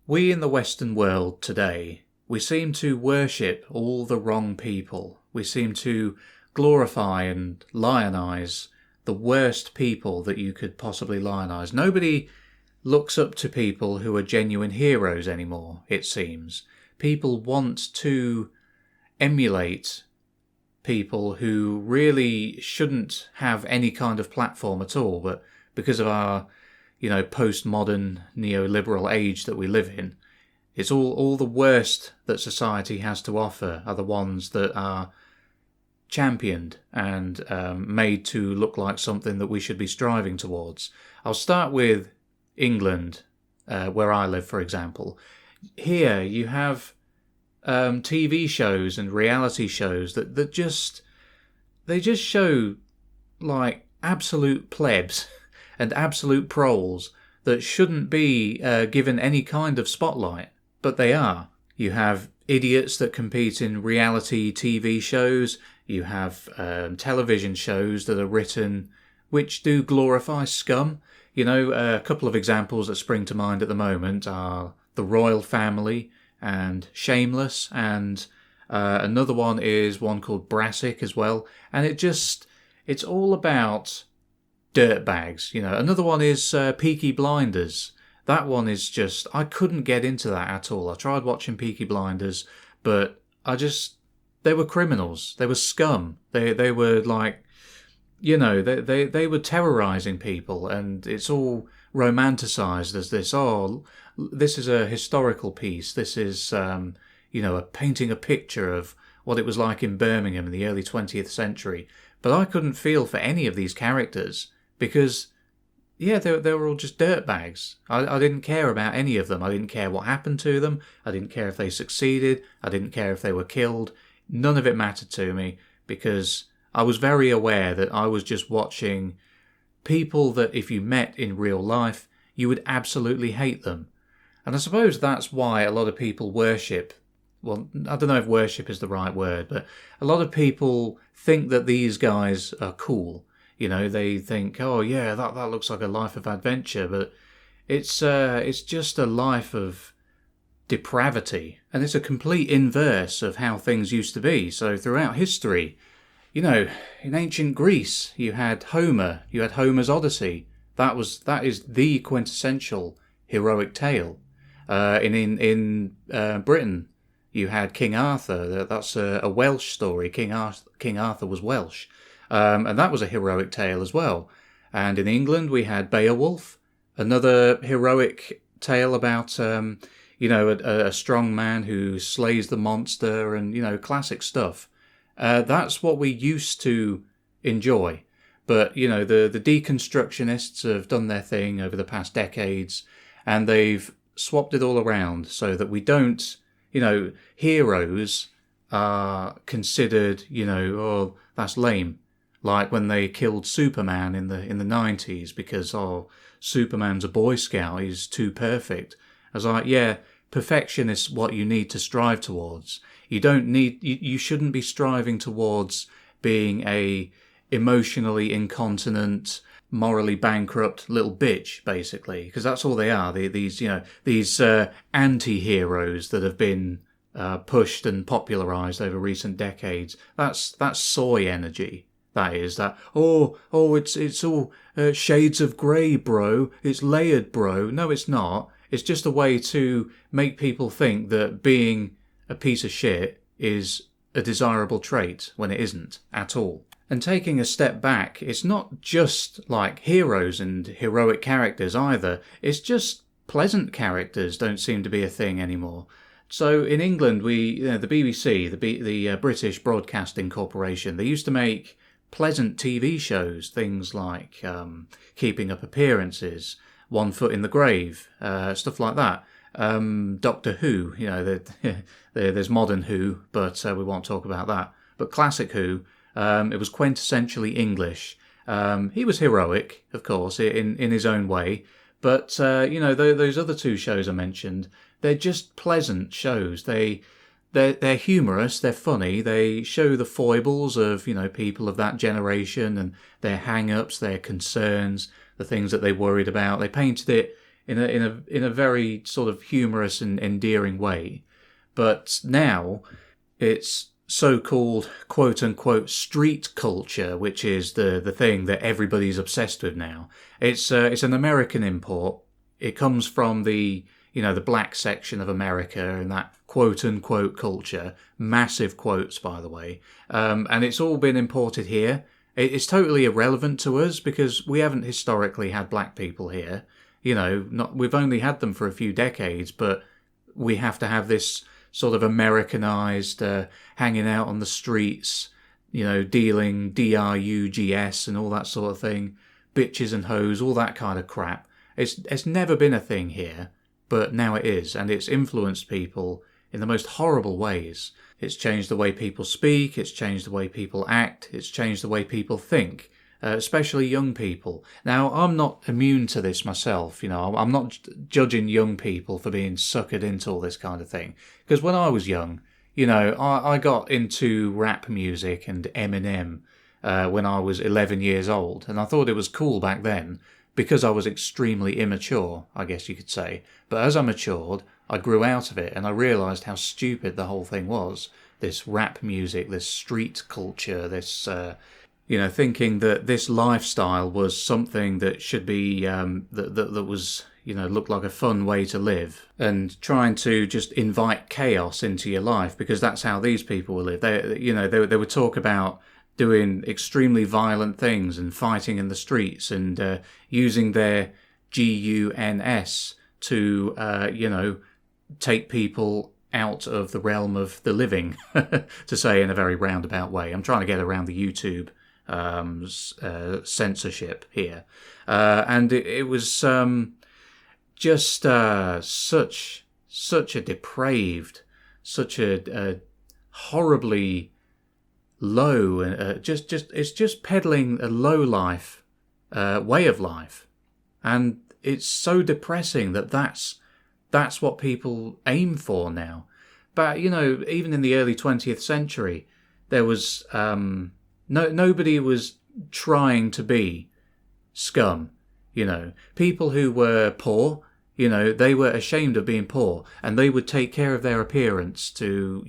We in the Western world today, we seem to worship all the wrong people. We seem to glorify and lionize the worst people that you could possibly lionize. Nobody looks up to people who are genuine heroes anymore, it seems. People want to emulate people who really shouldn't have any kind of platform at all, but because of our postmodern neoliberal age that we live in, it's all the worst that society has to offer are the ones that are championed and made to look like something that we should be striving towards. I'll start with England, where I live, for example. Here you have TV shows and reality shows that just show like absolute plebs and absolute proles that shouldn't be given any kind of spotlight, but they are. You have idiots that compete in reality TV shows. You have television shows that are written which do glorify scum. A couple of examples that spring to mind at the moment are The Royal Family and Shameless, and another one is one called Brassic as well. And it's all about dirtbags. Another one is Peaky Blinders. That one is just, I couldn't get into that at all. I tried watching Peaky Blinders, but they were criminals. They were scum. They were like, they were terrorizing people, and it's all romanticized as this, this is a historical piece. This is, painting a picture of what it was like in Birmingham in the early 20th century. But I couldn't feel for any of these characters because, they were all just dirtbags. I didn't care about any of them. I didn't care what happened to them. I didn't care if they succeeded. I didn't care if they were killed. None of it mattered to me because I was very aware that I was just watching people that if you met in real life, you would absolutely hate them. And I suppose that's why a lot of people worship. Well, I don't know if worship is the right word, but a lot of people think that these guys are cool. They think, oh yeah, that looks like a life of adventure, but it's just a life of depravity, and it's a complete inverse of how things used to be. So throughout history, in ancient Greece, you had Homer, you had Homer's Odyssey. That is the quintessential heroic tale. In Britain, you had King Arthur. That's a Welsh story. King Arthur was Welsh. And that was a heroic tale as well. And in England, we had Beowulf, another heroic tale about, a strong man who slays the monster and, classic stuff. That's what we used to enjoy. But, the deconstructionists have done their thing over the past decades, and they've swapped it all around so that we don't, heroes are considered, that's lame. Like when they killed Superman in the 90s because, Superman's a Boy Scout, he's too perfect. I was like, yeah, perfection is what you need to strive towards. You shouldn't be striving towards being a emotionally incontinent, morally bankrupt little bitch, basically, because that's all they are. These anti-heroes that have been pushed and popularized over recent decades. That's soy energy. That is that. It's all shades of grey, bro. It's layered, bro. No, it's not. It's just a way to make people think that being a piece of shit is a desirable trait when it isn't at all. And taking a step back, it's not just like heroes and heroic characters either. It's just pleasant characters don't seem to be a thing anymore. So in England, the BBC, the British Broadcasting Corporation, they used to make pleasant TV shows, things like Keeping Up Appearances, One Foot in the Grave, stuff like that. Doctor Who, there's modern Who, but we won't talk about that. But classic Who, it was quintessentially English. He was heroic, of course, in his own way. But, those other two shows I mentioned, they're just pleasant shows. They're humorous, they're funny, they show the foibles of, people of that generation and their hang-ups, their concerns, the things that they worried about. They painted it in a very sort of humorous and endearing way. But now it's so-called quote-unquote street culture, which is the thing that everybody's obsessed with now. It's an American import. It comes from the black section of America and that quote-unquote culture. Massive quotes, by the way. And it's all been imported here. It's totally irrelevant to us because we haven't historically had black people here. We've only had them for a few decades, but we have to have this sort of Americanized, hanging out on the streets, dealing drugs and all that sort of thing, bitches and hoes, all that kind of crap. It's never been a thing here, but now it is, and it's influenced people in the most horrible ways. It's changed the way people speak, it's changed the way people act, it's changed the way people think. Especially young people. Now, I'm not immune to this myself, I'm not judging young people for being suckered into all this kind of thing. Because when I was young, I got into rap music and Eminem when I was 11 years old, and I thought it was cool back then because I was extremely immature, I guess you could say. But as I matured, I grew out of it, and I realised how stupid the whole thing was. This rap music, this street culture, this... thinking that this lifestyle was something that should be, that was, looked like a fun way to live, and trying to just invite chaos into your life because that's how these people will live. They would talk about doing extremely violent things and fighting in the streets and using their guns to, take people out of the realm of the living, to say in a very roundabout way. I'm trying to get around the YouTube censorship here, and it was just such a depraved, such a horribly low, it's just peddling a low life way of life, and it's so depressing that's what people aim for now. But even in the early 20th century, there was nobody was trying to be scum, People who were poor, they were ashamed of being poor, and they would take care of their appearance to,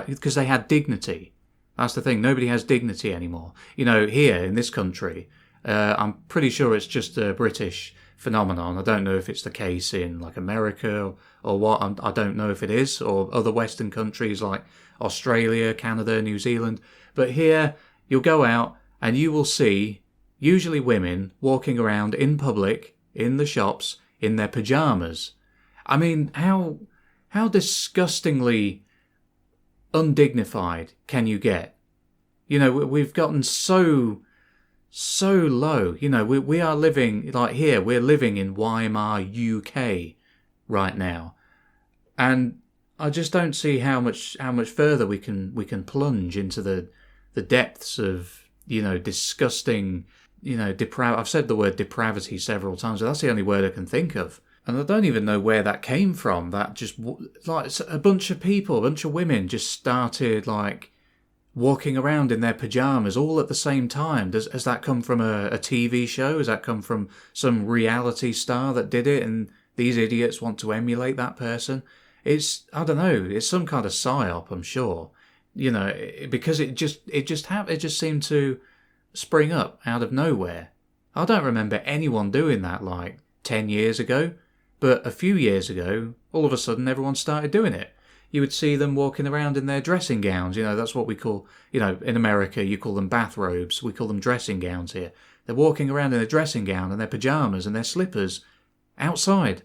because they had dignity. That's the thing. Nobody has dignity anymore. Here in this country, I'm pretty sure it's just a British phenomenon. I don't know if it's the case in like America or what. I don't know if it is, or other Western countries like Australia, Canada, New Zealand. But here, you'll go out and you will see, usually women, walking around in public, in the shops, in their pyjamas. I mean, how disgustingly undignified can you get? We've gotten so low. We are living, like here, we're living in Weimar, UK right now. And I just don't see how much further we can plunge into the depths of, disgusting, I've said the word depravity several times, but that's the only word I can think of. And I don't even know where that came from. That just, like, a bunch of people, a bunch of women just started, like, walking around in their pyjamas all at the same time. Has that come from a TV show? Has that come from some reality star that did it and these idiots want to emulate that person? I don't know, it's some kind of psyop, I'm sure. Because it just seemed to spring up out of nowhere. I don't remember anyone doing that like 10 years ago, but a few years ago, all of a sudden everyone started doing it. You would see them walking around in their dressing gowns. That's what we call, in America you call them bathrobes. We call them dressing gowns here. They're walking around in their dressing gown and their pyjamas and their slippers outside.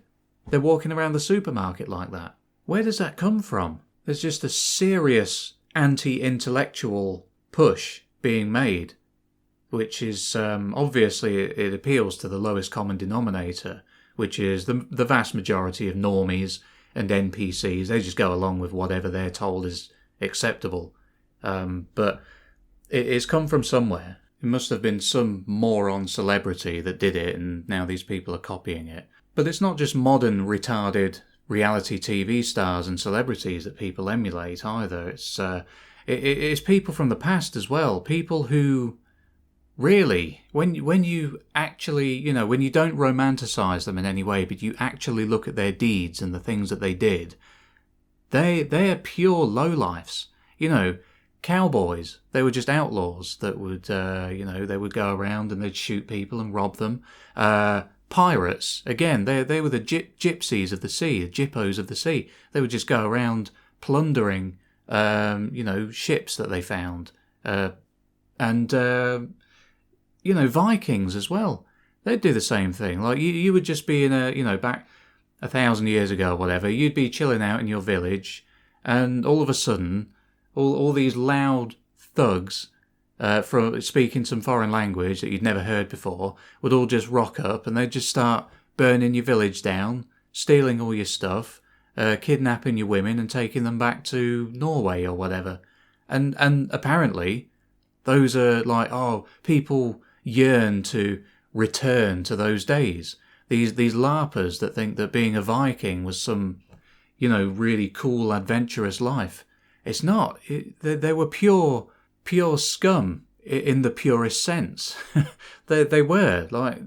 They're walking around the supermarket like that. Where does that come from? There's just a serious anti-intellectual push being made, which is obviously it appeals to the lowest common denominator, which is the vast majority of normies and NPCs. They just go along with whatever they're told is acceptable. But it's come from somewhere. It must have been some moron celebrity that did it, and now these people are copying it. But it's not just modern retarded reality TV stars and celebrities that people emulate either. It's people from the past as well. People who really, when you actually, when you don't romanticize them in any way, but you actually look at their deeds and the things that they did, they're pure lowlifes. Cowboys, they were just outlaws that would, they would go around and they'd shoot people and rob them. Pirates, again, they were the gypsies of the sea, the gippos of the sea. They would just go around plundering, ships that they found. Vikings as well. They'd do the same thing. Like, you would just be in back 1,000 years ago or whatever, you'd be chilling out in your village, and all of a sudden, all these loud thugs, from speaking some foreign language that you'd never heard before, would all just rock up, and they'd just start burning your village down, stealing all your stuff, kidnapping your women and taking them back to Norway or whatever. And apparently, those are like, people yearn to return to those days. These LARPers that think that being a Viking was some, really cool, adventurous life. It's not. They were pure scum in the purest sense. They were. Like,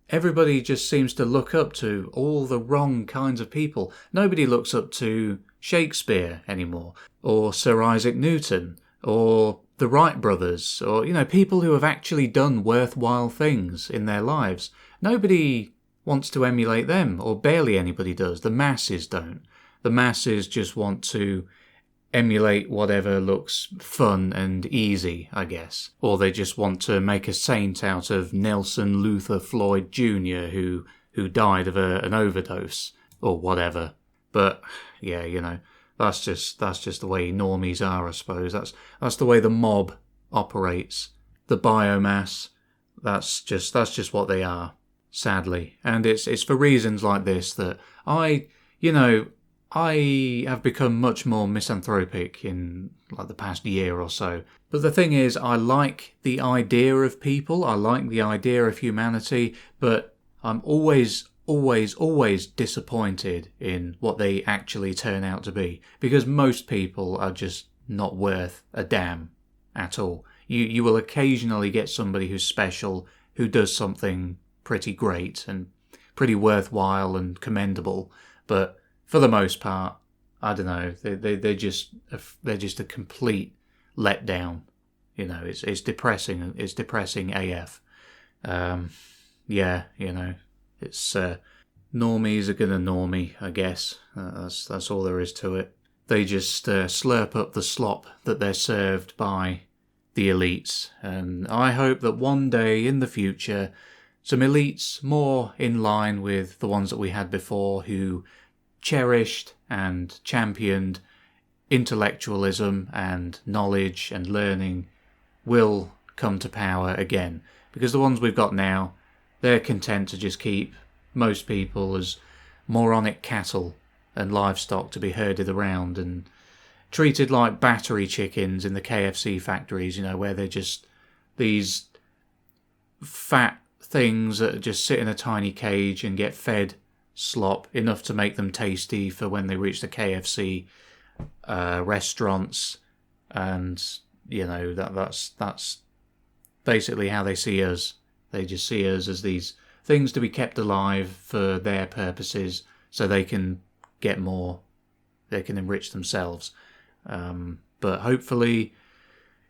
everybody just seems to look up to all the wrong kinds of people. Nobody looks up to Shakespeare anymore, or Sir Isaac Newton, or the Wright brothers, or, people who have actually done worthwhile things in their lives. Nobody wants to emulate them, or barely anybody does. The masses don't. The masses just want to emulate whatever looks fun and easy, I guess. Or they just want to make a saint out of Nelson Luther Floyd Jr., who died of an overdose, or whatever. But, yeah, that's just the way normies are, I suppose. That's the way the mob operates. The biomass, that's just what they are, sadly. And it's for reasons like this that I have become much more misanthropic in like the past year or so. But the thing is, I like the idea of people, I like the idea of humanity, but I'm always disappointed in what they actually turn out to be. Because most people are just not worth a damn at all. You will occasionally get somebody who's special, who does something pretty great and pretty worthwhile and commendable, but for the most part, I don't know, they're just a complete letdown. It's depressing. It's depressing AF. It's normies are gonna normie, I guess. That's all there is to it. They just slurp up the slop that they're served by the elites, and I hope that one day in the future, some elites more in line with the ones that we had before, who cherished and championed intellectualism and knowledge and learning, will come to power again. Because the ones we've got now, they're content to just keep most people as moronic cattle and livestock to be herded around and treated like battery chickens in the KFC factories, where they're just these fat things that just sit in a tiny cage and get fed slop, enough to make them tasty for when they reach the KFC restaurants. And that's basically how they see us. They just see us as these things to be kept alive for their purposes, so they can get more, they can enrich themselves. But hopefully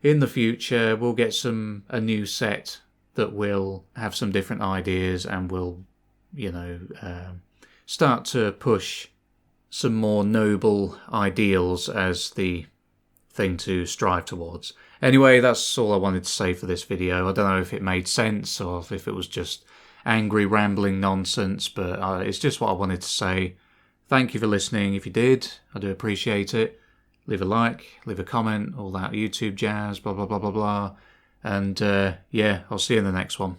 in the future we'll get a new set that will have some different ideas and will start to push some more noble ideals as the thing to strive towards. Anyway, that's all I wanted to say for this video. I don't know if it made sense or if it was just angry, rambling nonsense, but it's just what I wanted to say. Thank you for listening. If you did, I do appreciate it. Leave a like, leave a comment, all that YouTube jazz, blah, blah, blah, blah, blah. And I'll see you in the next one.